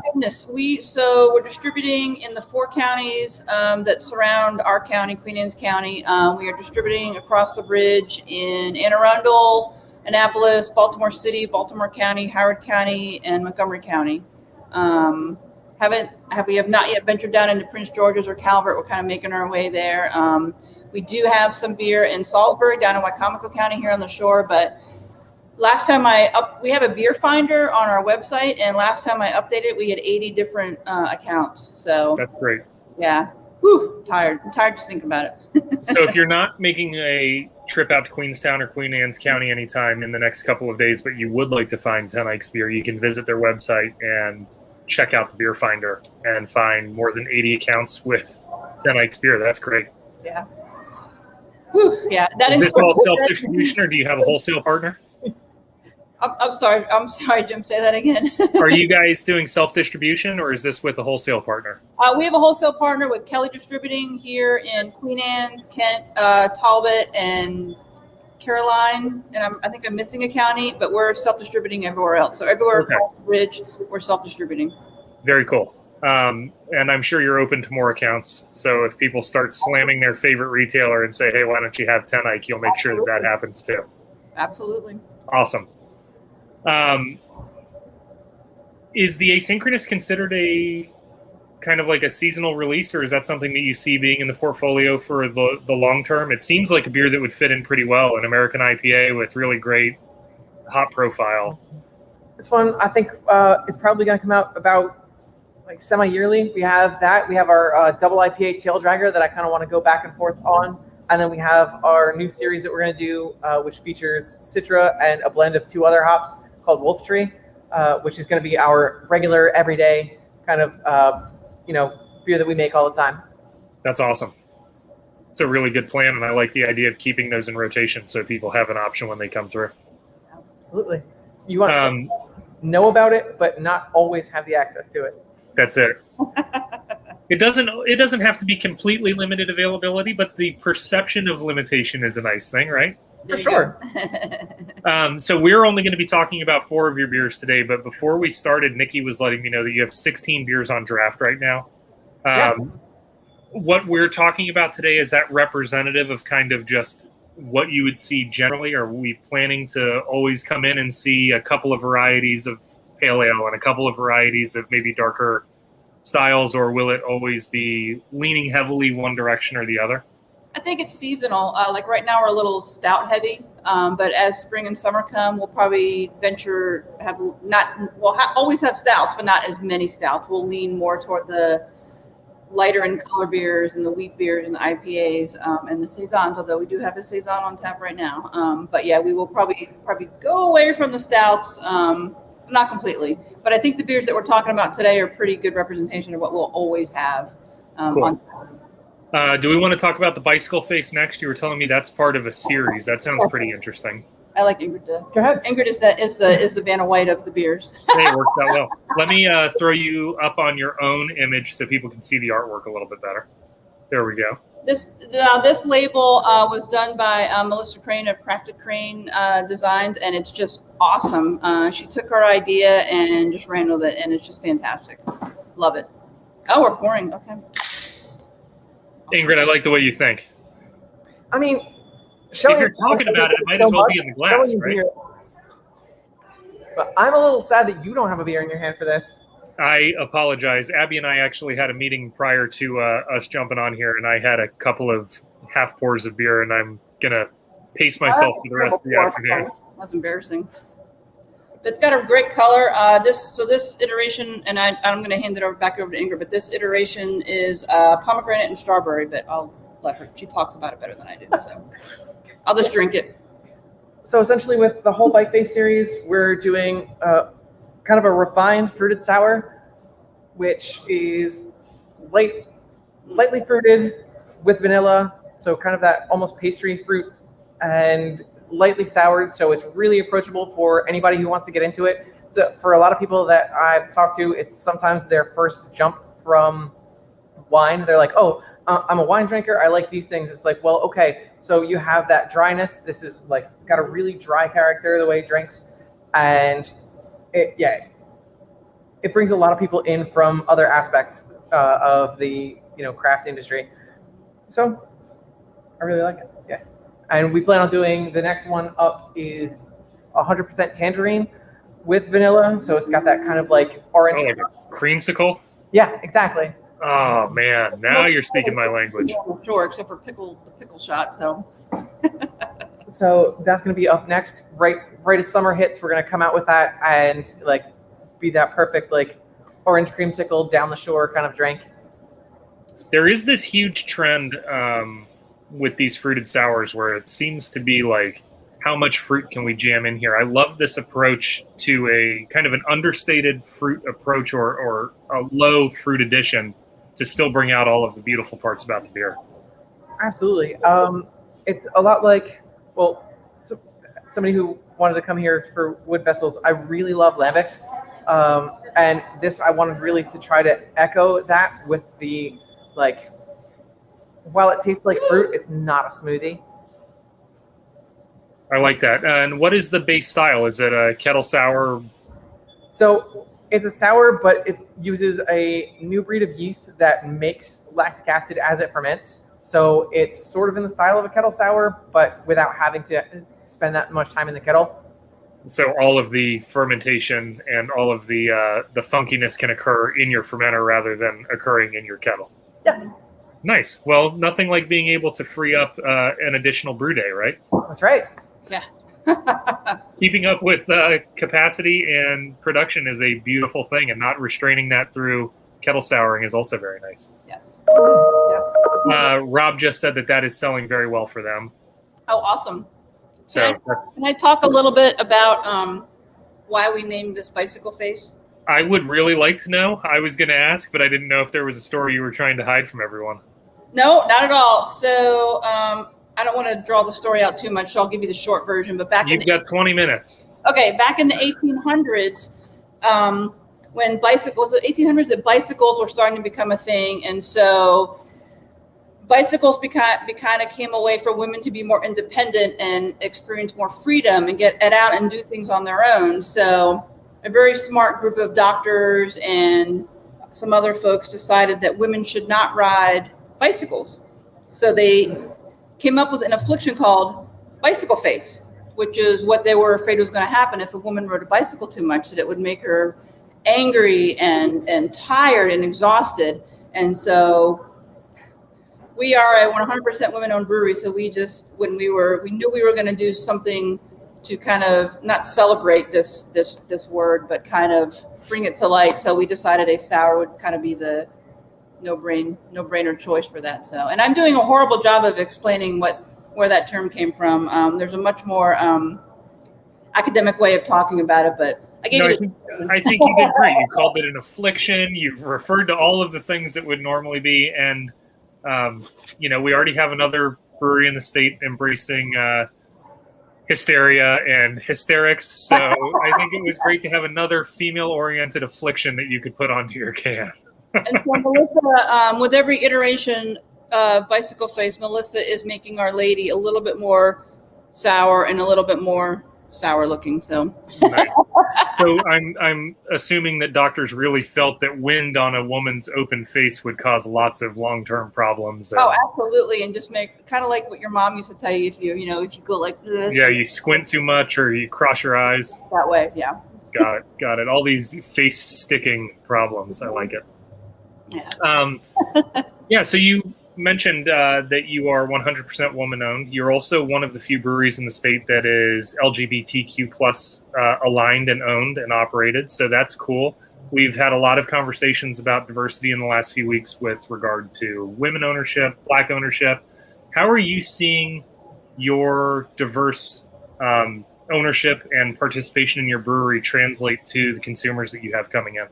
Goodness. We're distributing in the 4 counties that surround our county, Queen Anne's County. We are distributing across the bridge in Anne Arundel, Annapolis, Baltimore City, Baltimore County, Howard County, and Montgomery County. We have not yet ventured down into Prince George's or Calvert. We're kind of making our way there. We do have some beer in Salisbury, down in Wicomico County here on the shore, but last time we have a beer finder on our website, and last time I updated, we had 80 different accounts. So That's great. yeah. Whew, tired. I'm tired just thinking about it. So if you're not making a trip out to Queenstown or Queen Anne's County anytime in the next couple of days, but you would like to find Ten Eyck's beer, you can visit their website and check out the beer finder and find more than 80 accounts with Ten Eyck's beer. That's great. Yeah. Whew, yeah. Is this all self-distribution, or do you have a wholesale partner? I'm sorry, Jim. Say that again. Are you guys doing self-distribution, or is this with a wholesale partner? We have a wholesale partner with Kelly Distributing here in Queen Anne's, Kent, Talbot, and Caroline. And I think I'm missing a county, but we're self-distributing everywhere else. So everywhere across the bridge, we're self-distributing. Very cool. And I'm sure you're open to more accounts. So if people start slamming their favorite retailer and say, hey, why don't you have Ten Eyck, you'll make sure that happens too. Absolutely. Awesome. Is the Asynchronous considered a kind of like a seasonal release, or is that something that you see being in the portfolio for the long term? It seems like a beer that would fit in pretty well, an American IPA with really great hop profile. This one, I think, is probably going to come out about like semi-yearly. We have that. We have our double IPA tail dragger that I kind of want to go back and forth on. And then we have our new series that we're going to do, which features Citra and a blend of 2 other hops called Wolf Tree, which is going to be our regular, everyday kind of, beer that we make all the time. That's awesome. It's a really good plan, and I like the idea of keeping those in rotation so people have an option when they come through. Absolutely. So you want to know about it, but not always have the access to it. That's it. It doesn't have to be completely limited availability, but the perception of limitation is a nice thing, right? For sure. So we're only going to be talking about 4 of your beers today, but before we started, Nicki was letting me know that you have 16 beers on draft right now. What we're talking about today, is that representative of kind of just what you would see generally? Or are we planning to always come in and see a couple of varieties of pale ale and a couple of varieties of maybe darker styles, or will it always be leaning heavily one direction or the other? I think it's seasonal. Like right now, we're a little stout heavy, but as spring and summer come, we'll probably always have stouts, but not as many stouts. We'll lean more toward the lighter in color beers and the wheat beers and the IPAs and the saisons. Although we do have a saison on tap right now, but yeah, we will probably go away from the stouts. Not completely, but I think the beers that we're talking about today are pretty good representation of what we'll always have. Cool. Do we want to talk about the bicycle face next? You were telling me that's part of a series. That sounds pretty interesting. I like Ingrid. Go ahead. Ingrid is the Vanna White of the beers. Hey, it worked out well. Let me throw you up on your own image so people can see the artwork a little bit better. There we go. This label was done by Melissa Crane of Crafted Crane Designs, and it's just awesome. She took her idea and just ran with it, and it's just fantastic. Love it. Oh, we're pouring. Okay. Ingrid, I like the way you think. I mean, if you're talking about it, it might as well be in the glass, right? But I'm a little sad that you don't have a beer in your hand for this. I apologize. Abby and I actually had a meeting prior to us jumping on here, and I had a couple of half pours of beer, and I'm going to pace myself for the rest of the afternoon. That's embarrassing. It's got a great color. This iteration, and I'm going to hand it back over to Ingrid, but this iteration is pomegranate and strawberry, but I'll let her. She talks about it better than I do, so I'll just drink it. So essentially with the whole Bite Face series, we're doing kind of a refined fruited sour, which is lightly fruited with vanilla, so kind of that almost pastry fruit, and lightly soured, so it's really approachable for anybody who wants to get into it. So for a lot of people that I've talked to, it's sometimes their first jump from wine. They're like, oh, I'm a wine drinker, I like these things. It's like, well, okay, so you have that dryness. This is like got a really dry character the way it drinks, and it brings a lot of people in from other aspects of the craft industry. So I really like it. Yeah. And we plan on doing the next one up is 100% tangerine with vanilla. So it's got that kind of like orange. Oh, like a creamsicle? Yeah, exactly. Oh man, now you're speaking my language. Sure, except for the pickle shot. So. So that's going to be up next. Right as summer hits, we're going to come out with that and like be that perfect like orange creamsicle down the shore kind of drink. There is this huge trend with these fruited sours where it seems to be like, how much fruit can we jam in here? I love this approach to a kind of an understated fruit approach or a low fruit addition to still bring out all of the beautiful parts about the beer. Absolutely. It's a lot like, somebody who wanted to come here for wood vessels, I really love lambics. And this, I wanted really to try to echo that with the, like, while it tastes like fruit, it's not a smoothie. I like that. And what is the base style? Is it a kettle sour? So it's a sour, but it uses a new breed of yeast that makes lactic acid as it ferments. So it's sort of in the style of a kettle sour, but without having to spend that much time in the kettle. So all of the fermentation and all of the funkiness can occur in your fermenter rather than occurring in your kettle. Yes. Nice. Well, nothing like being able to free up an additional brew day, right? That's right. Yeah. Keeping up with capacity and production is a beautiful thing, and not restraining that through kettle souring is also very nice. Yes. Yes. Rob just said that is selling very well for them. Oh, awesome. So can I talk a little bit about why we named this bicycle face? I would really like to know. I was going to ask, but I didn't know if there was a story you were trying to hide from everyone. No, not at all. So I don't want to draw the story out too much, so I'll give you the short version. But You've got 20 minutes. Okay, back in the 1800s, when bicycles, that bicycles were starting to become a thing, and so bicycles kind of came a way for women to be more independent and experience more freedom and get out and do things on their own. So a very smart group of doctors and some other folks decided that women should not ride bicycles. So they came up with an affliction called bicycle face, which is what they were afraid was going to happen if a woman rode a bicycle too much, that it would make her angry and tired and exhausted. And so we are a 100% women-owned brewery. So we knew we were going to do something to kind of not celebrate this word, but kind of bring it to light. So we decided a sour would kind of be the no-brainer choice for that. So, and I'm doing a horrible job of explaining where that term came from. There's a much more academic way of talking about it, but I think you did great. You called it an affliction. You've referred to all of the things that would normally be, and we already have another brewery in the state embracing hysteria and hysterics. So I think it was great to have another female-oriented affliction that you could put onto your can. And so Melissa, with every iteration of Bicycle Face, Melissa is making Our Lady a little bit more sour and a little bit more sour looking. So nice. So I'm assuming that doctors really felt that wind on a woman's open face would cause lots of long-term problems. Oh, absolutely, and just make kind of like what your mom used to tell you if you go like this. Yeah, you squint too much or you cross your eyes. That way, yeah. Got it. All these face sticking problems. I like it. Yeah. So you mentioned that you are 100% woman-owned. You're also one of the few breweries in the state that is LGBTQ plus aligned and owned and operated. So that's cool. We've had a lot of conversations about diversity in the last few weeks with regard to women ownership, Black ownership. How are you seeing your diverse ownership and participation in your brewery translate to the consumers that you have coming in?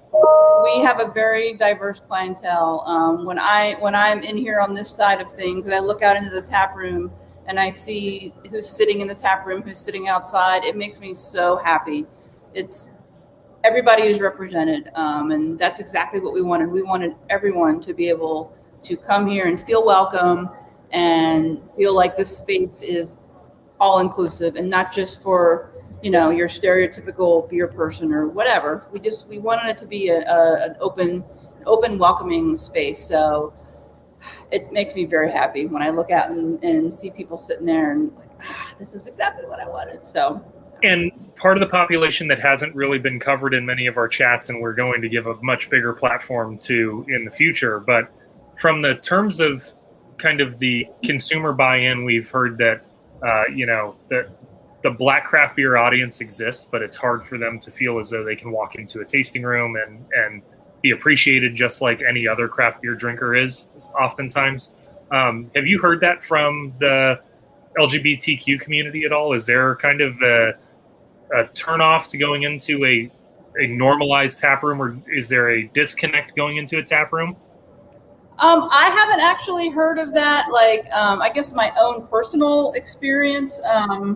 We have a very diverse clientele. When I'm in here on this side of things and I look out into the tap room and I see who's sitting in the tap room, who's sitting outside, it makes me so happy. It's everybody is represented, and that's exactly what we wanted. We wanted everyone to be able to come here and feel welcome and feel like this space is all inclusive and not just for your stereotypical beer person or whatever. We wanted it to be an open, welcoming space. So it makes me very happy when I look out and see people sitting there and like, this is exactly what I wanted. So. And part of the population that hasn't really been covered in many of our chats, and we're going to give a much bigger platform to in the future. But from the terms of kind of the consumer buy-in, we've heard that, that the Black craft beer audience exists, but it's hard for them to feel as though they can walk into a tasting room and be appreciated just like any other craft beer drinker is oftentimes. Have you heard that from the LGBTQ community at all? Is there kind of a turnoff to going into a normalized tap room, or is there a disconnect going into a tap room? I haven't actually heard of that. Like, I guess my own personal experience. I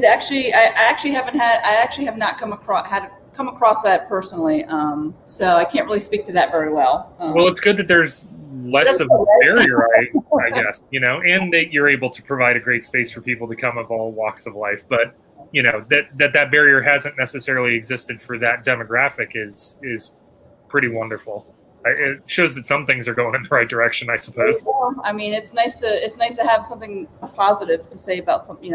actually have not come across that personally. So I can't really speak to that very well. Well, it's good that there's less of a barrier, I guess, and that you're able to provide a great space for people to come of all walks of life. But, that barrier hasn't necessarily existed for that demographic is pretty wonderful. It shows that some things are going in the right direction, I suppose. I mean, it's nice to have something positive to say about something,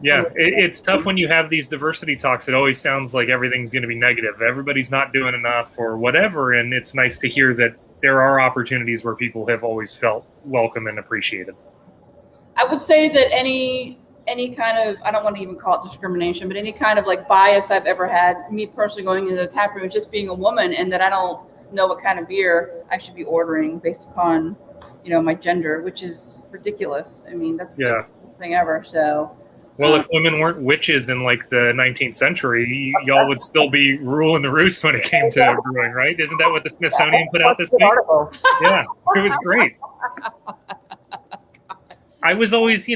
Yeah, it's tough when you have these diversity talks. It always sounds like everything's going to be negative. Everybody's not doing enough or whatever. And it's nice to hear that there are opportunities where people have always felt welcome and appreciated. I would say that any any kind of, I don't want to even call it discrimination, but any kind of like bias I've ever had, me personally going into the tap room, is just being a woman, and that I don't know what kind of beer I should be ordering based upon, my gender, which is ridiculous. I mean, that's the thing ever. So, well, if women weren't witches in like the 19th century, y'all would still be ruling the roost when it came to brewing, right? Isn't that what the Smithsonian put out this week? Article. Yeah, it was great. I was always,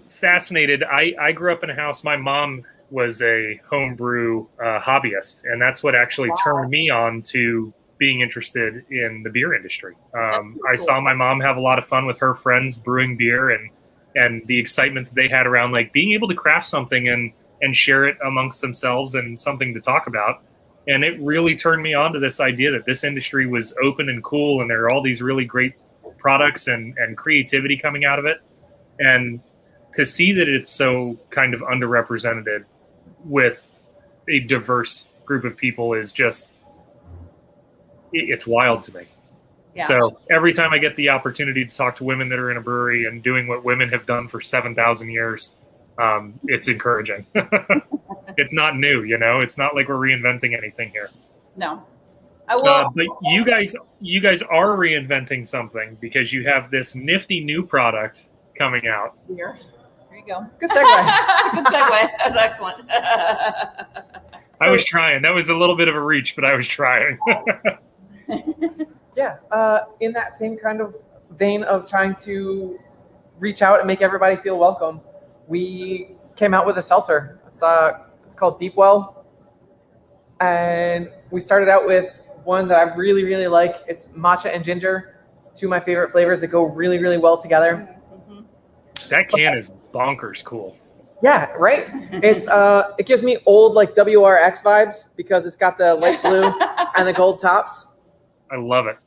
fascinated. I grew up in a house. My mom was a homebrew hobbyist, and that's what actually turned me on to being interested in the beer industry. I saw my mom have a lot of fun with her friends brewing beer, and the excitement that they had around like being able to craft something and share it amongst themselves and something to talk about. And it really turned me on to this idea that this industry was open and cool, and there are all these really great products and creativity coming out of it. And to see that it's so kind of underrepresented with a diverse group of people is just, it's wild to me. Yeah. So every time I get the opportunity to talk to women that are in a brewery and doing what women have done for 7,000 years, it's encouraging. It's not new, it's not like we're reinventing anything here. No. I will. But you guys are reinventing something, because you have this nifty new product coming out. Here you go. Good segue. Good segue. That's excellent. I was trying. That was a little bit of a reach, but I was trying. Yeah, in that same kind of vein of trying to reach out and make everybody feel welcome, we came out with a seltzer. It's called Deep Well, and we started out with one that I really, really like. It's matcha and ginger. It's two of my favorite flavors that go really, really well together. Mm-hmm. That can is bonkers cool. Yeah, right? It's it gives me old like WRX vibes because it's got the light blue and the gold tops. I love it.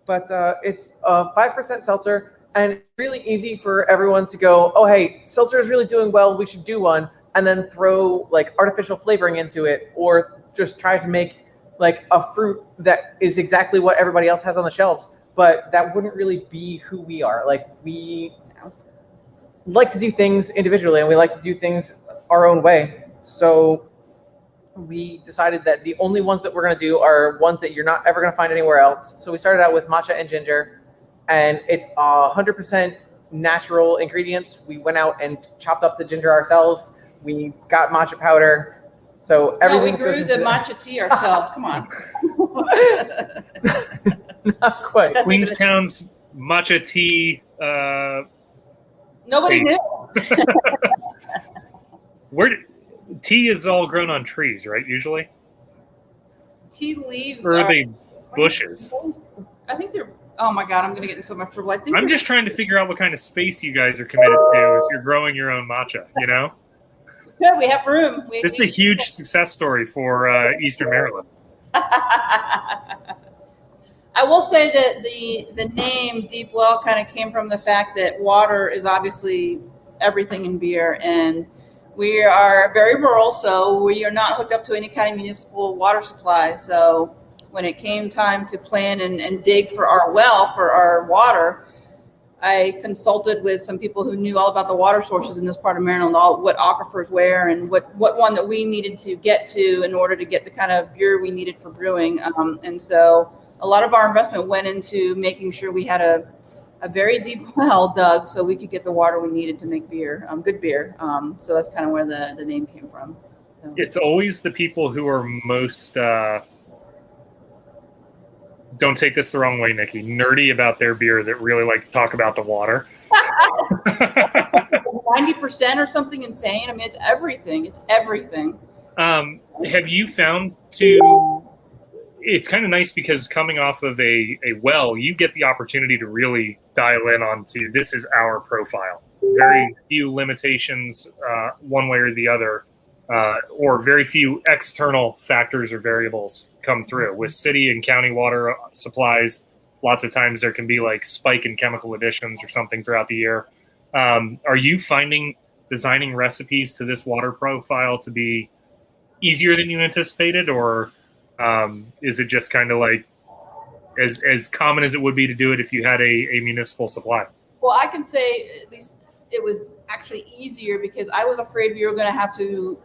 But it's a 5% seltzer, and it's really easy for everyone to go, oh, hey, seltzer is really doing well, we should do one, and then throw like artificial flavoring into it, or just try to make like a fruit that is exactly what everybody else has on the shelves, but that wouldn't really be who we are. Like, we like to do things individually, and we like to do things our own way. So we decided that the only ones that we're going to do are ones that you're not ever going to find anywhere else. So we started out with matcha and ginger, and it's 100% natural ingredients. We went out and chopped up the ginger ourselves. We got matcha powder. So everything. No, we grew the matcha tea ourselves. Come on. Not quite. Queenstown's matcha tea. Nobody space. knew. Tea is all grown on trees, right? Usually, Tea leaves. or are they bushes? I think they're. Oh my God, I'm going to get in so much trouble. I'm just trying to figure out what kind of space you guys are committed to if you're growing your own matcha. Yeah, we have room. This is a huge success story for Eastern Maryland. I will say that the name Deep Well kind of came from the fact that water is obviously everything in beer, and we are very rural, so we are not hooked up to any kind of municipal water supply. So when it came time to plan and dig for our well for our water, I consulted with some people who knew all about the water sources in this part of Maryland, what aquifers where, and what one that we needed to get to in order to get the kind of beer we needed for brewing. And so a lot of our investment went into making sure we had a very deep well dug so we could get the water we needed to make beer, good beer. So that's kind of where the name came from. So. It's always the people who are most, don't take this the wrong way, Nicki, nerdy about their beer that really like to talk about the water. 90% or something insane. I mean, it's everything. It's everything. Have you found it's kind of nice because coming off of a well, you get the opportunity to really dial in onto this is our profile. Very few limitations one way or the other, or very few external factors or variables come through. With city and county water supplies, lots of times there can be like spike in chemical additions or something throughout the year. Are you finding designing recipes to this water profile to be easier than you anticipated, or is it just kind of like as common as it would be to do it if you had a municipal supply? Well, I can say at least it was actually easier because I was afraid we were going to have to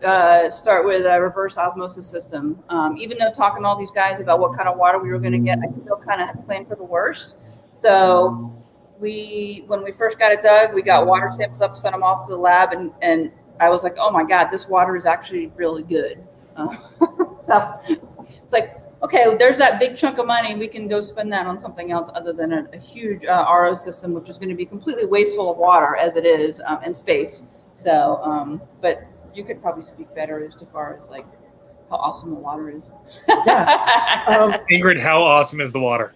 start with a reverse osmosis system. Even though talking to all these guys about what kind of water we were going to get, I still kind of had planned for the worst. So when we first got it dug, we got water samples up, sent them off to the lab, and I was like, oh my God, this water is actually really good. So it's like, okay, there's that big chunk of money. We can go spend that on something else other than a huge RO system, which is going to be completely wasteful of water as it is and space. So, but you could probably speak better as far as like how awesome the water is. Yeah. Ingrid, how awesome is the water?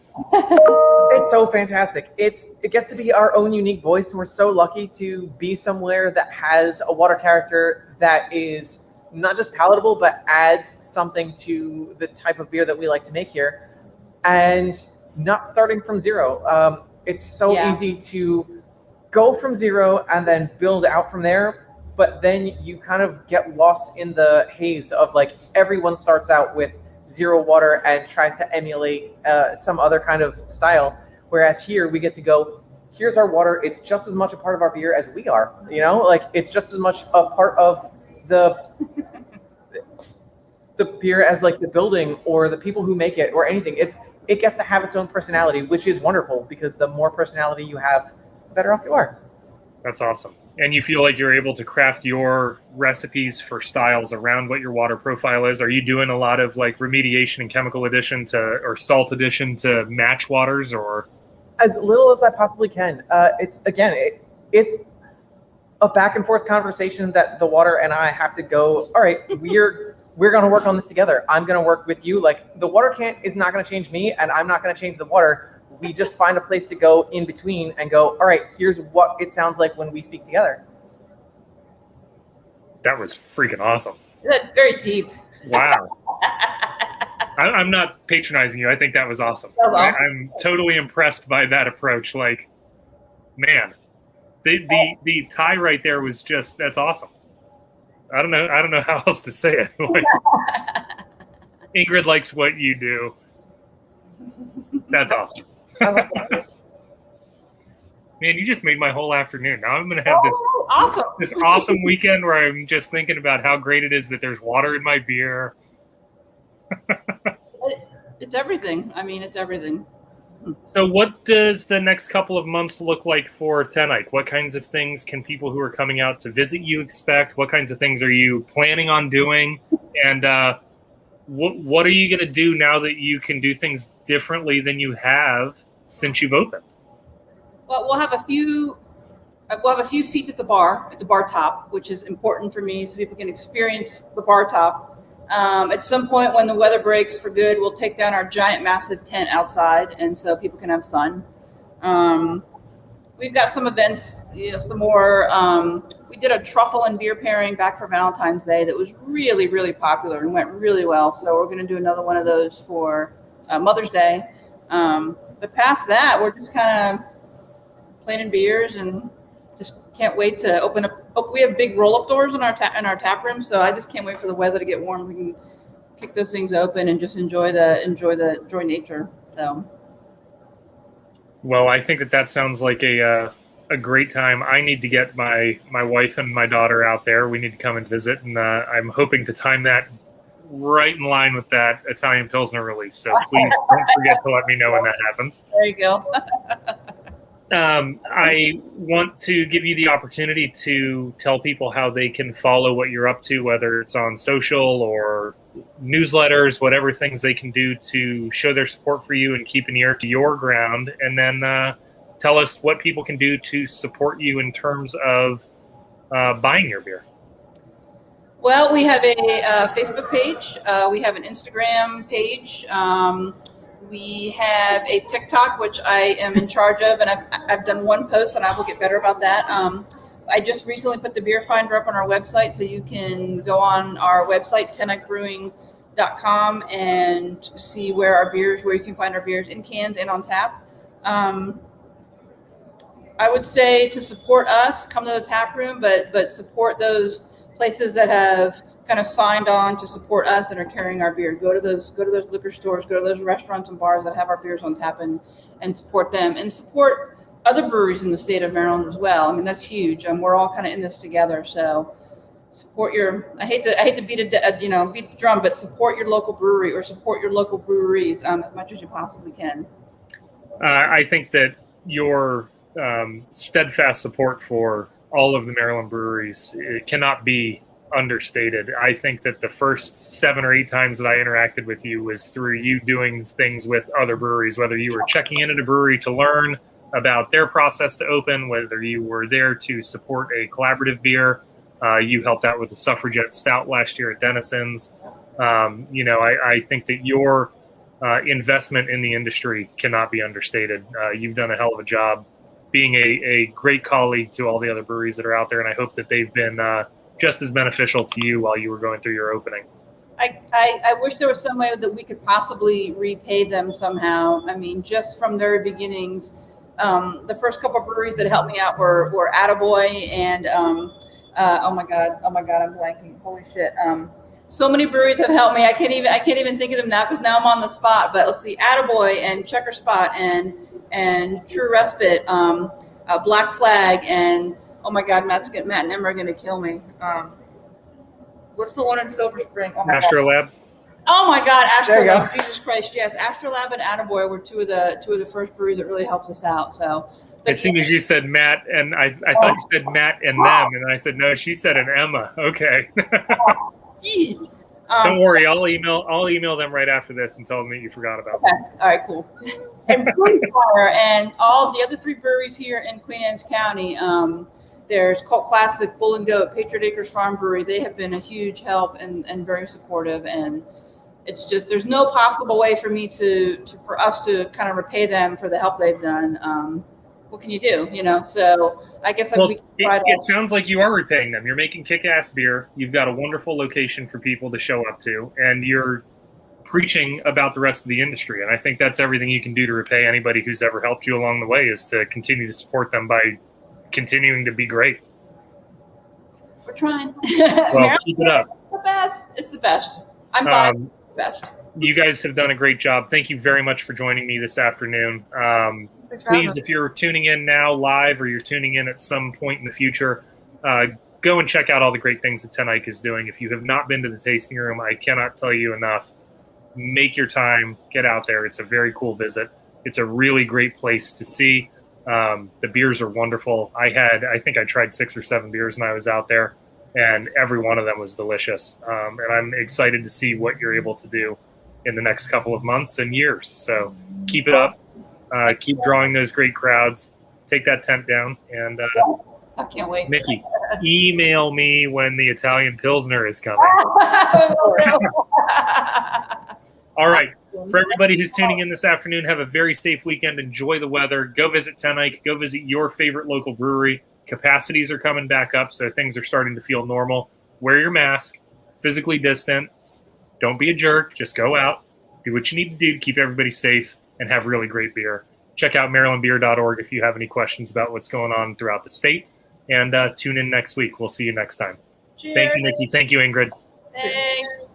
It's so fantastic. It gets to be our own unique voice, and we're so lucky to be somewhere that has a water character that is not just palatable, but adds something to the type of beer that we like to make here, and not starting from zero. It's so easy to go from zero and then build out from there, but then you kind of get lost in the haze of like everyone starts out with zero water and tries to emulate some other kind of style, whereas here we get to go, here's our water, it's just as much a part of our beer as we are, like it's just as much a part of the beer as like the building or the people who make it or anything. It gets to have its own personality, which is wonderful, because the more personality you have, the better off you are. That's awesome. And you feel like you're able to craft your recipes for styles around what your water profile is. Are you doing a lot of like remediation and chemical addition or salt addition to match waters, or? As little as I possibly can. It's a back and forth conversation that the water and I have to go, all right, we're going to work on this together. I'm going to work with you. Like the water is not going to change me, and I'm not going to change the water. We just find a place to go in between and go, all right, here's what it sounds like when we speak together. That was freaking awesome. That's very deep. Wow. I'm not patronizing you. I think that was awesome. I'm totally impressed by that approach. Like, man, the tie right there was just, that's awesome. I don't know how else to say it. Like, Ingrid likes what you do. That's awesome. Man, you just made my whole afternoon. Now I'm going to have this awesome weekend where I'm just thinking about how great it is that there's water in my beer. It's everything. I mean, it's everything. So what does the next couple of months look like for Ten Eyck? What kinds of things can people who are coming out to visit you expect? What kinds of things are you planning on doing? And what are you going to do now that you can do things differently than you have since you've opened? Well, we'll have a few seats at the bar top, which is important for me so people can experience the bar top. At some point when the weather breaks for good, we'll take down our giant, massive tent outside, and so people can have sun. We've got some events, some more. We did a truffle and beer pairing back for Valentine's Day that was really, really popular and went really well. So we're going to do another one of those for Mother's Day. But past that, we're just kind of planning beers and just can't wait to open up. We have big roll-up doors in our tap room, so I just can't wait for the weather to get warm. We can kick those things open and just enjoy nature. So. Well, I think that sounds like a great time. I need to get my wife and my daughter out there. We need to come and visit, and I'm hoping to time that right in line with that Italian Pilsner release. So please don't forget to let me know when that happens. There you go. I want to give you the opportunity to tell people how they can follow what you're up to, whether it's on social or newsletters, whatever things they can do to show their support for you and keep an ear to your ground. And then tell us what people can do to support you in terms of buying your beer. Well, we have a Facebook page. We have an Instagram page. We have a TikTok, which I am in charge of, and I've done one post, and I will get better about that. I just recently put the beer finder up on our website, so you can go on our website, teneckbrewing.com, and see where you can find our beers in cans and on tap. I would say to support us, come to the tap room, but support those places that have kind of signed on to support us and are carrying our beer. Go to those liquor stores, go to those restaurants and bars that have our beers on tap and support them, and support other breweries in the state of Maryland as well. I mean, that's huge. We're all kind of in this together. So support I hate to beat the drum, but support your local brewery or support your local breweries as much as you possibly can. I think that your steadfast support for all of the Maryland breweries, it cannot be understated. I think that the first 7 or 8 times that I interacted with you was through you doing things with other breweries, whether you were checking in at a brewery to learn about their process to open, whether you were there to support a collaborative beer. You helped out with the Suffragette Stout last year at Denison's. I think that your investment in the industry cannot be understated. You've done a hell of a job being a great colleague to all the other breweries that are out there, and I hope that they've been just as beneficial to you while you were going through your opening. I wish there was some way that we could possibly repay them somehow. I mean, just from their beginnings, the first couple of breweries that helped me out were Attaboy and oh my god, I'm blanking. Holy shit. So many breweries have helped me. I can't even think of them now because now I'm on the spot. But let's see, Attaboy and Checker Spot and True Respite, Black Flag, and oh my god, Matt and Emma are gonna kill me. What's the one in Silver Spring? Oh Astrolab. Oh my god, There you Astrolab! go. Jesus Christ, yes, Astrolab and Attaboy were two of the first breweries that really helped us out. So. As soon as you said Matt, and I thought you said Matt and them, and I said no, she said an Emma. Okay. Jeez. Don't worry, I'll email them right after this and tell them that you forgot about them. Okay. All right, cool. And Brewing Fire and all the other 3 breweries here in Queen Anne's County. There's Cult Classic, Bull and Goat, Patriot Acres Farm Brewery. They have been a huge help and very supportive. And it's just there's no possible way for me for us to kind of repay them for the help they've done. What can you do? So I guess it sounds like you are repaying them. You're making kick-ass beer. You've got a wonderful location for people to show up to, and you're preaching about the rest of the industry. And I think that's everything you can do to repay anybody who's ever helped you along the way, is to continue to support them by continuing to be great. We're trying. Well, keep it up. The best. It's the best. I'm fine. The best. You guys have done a great job. Thank you very much for joining me this afternoon. Please, if you're tuning in now live or you're tuning in at some point in the future, go and check out all the great things that Ten Eyck is doing. If you have not been to the tasting room, I cannot tell you enough. Make your time. Get out there. It's a very cool visit. It's a really great place to see. The beers are wonderful. I think I tried 6 or 7 beers when I was out there, and every one of them was delicious. And I'm excited to see what you're able to do in the next couple of months and years. So keep it up. Keep drawing those great crowds. Take that tent down. And I can't wait. Nicki, email me when the Italian Pilsner is coming. All right. For everybody who's tuning in this afternoon, have a very safe weekend. Enjoy the weather. Go visit Ten Eyck. Go visit your favorite local brewery. Capacities are coming back up, so things are starting to feel normal. Wear your mask. Physically distance. Don't be a jerk. Just go out. Do what you need to do to keep everybody safe and have really great beer. Check out marylandbeer.org if you have any questions about what's going on throughout the state. And tune in next week. We'll see you next time. Cheers. Thank you, Nicki. Thank you, Ingrid. Thanks.